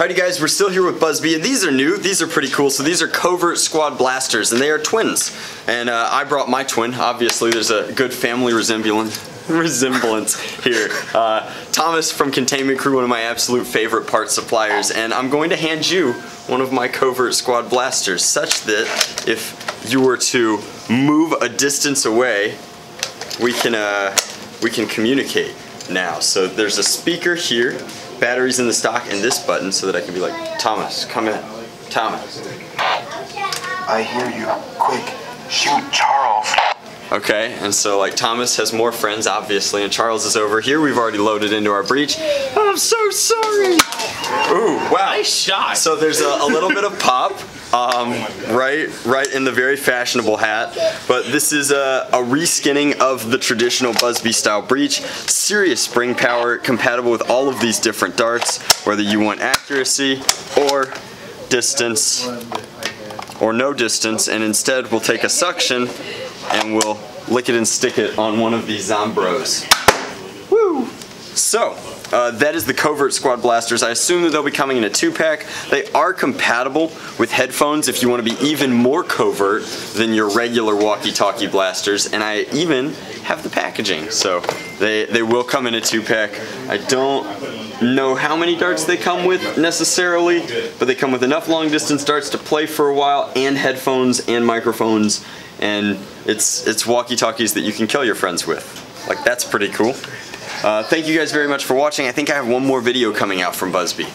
Alrighty guys, we're still here with Buzzbee, and these are new. These are pretty cool. So these are Covert Squad Blasters, and they are twins. And I brought my twin. Obviously, there's a good family resemblance here. Thomas from Containment Crew, one of my absolute favorite parts suppliers, and I'm going to hand you one of my Covert Squad Blasters, such that if you were to move a distance away, we can communicate now. So there's a speaker here, batteries in the stock, and this button so that I can be like, Thomas, come in. Thomas. I hear you. Quick, shoot Charles. Okay, and so like Thomas has more friends, obviously, and Charles is over here. We've already loaded into our breach. I'm so sorry. Ooh, wow. Nice shot. So there's a little bit of pop, right in the very fashionable hat. But this is a reskinning of the traditional Buzzbee style breach. Serious spring power, compatible with all of these different darts, whether you want accuracy or distance or no distance, and instead we'll take a suction and we'll lick it and stick it on one of these Zombros. Woo! So, that is the Covert Squad Blasters. I assume that they'll be coming in a 2-pack. They are compatible with headphones if you want to be even more covert than your regular walkie-talkie blasters, and I even have the packaging. So, they will come in a 2-pack. I don't know how many darts they come with necessarily, but they come with enough long-distance darts to play for a while, and headphones and microphones, and it's walkie-talkies that you can kill your friends with. Like, that's pretty cool. Thank you guys very much for watching. I think I have one more video coming out from Buzzbee.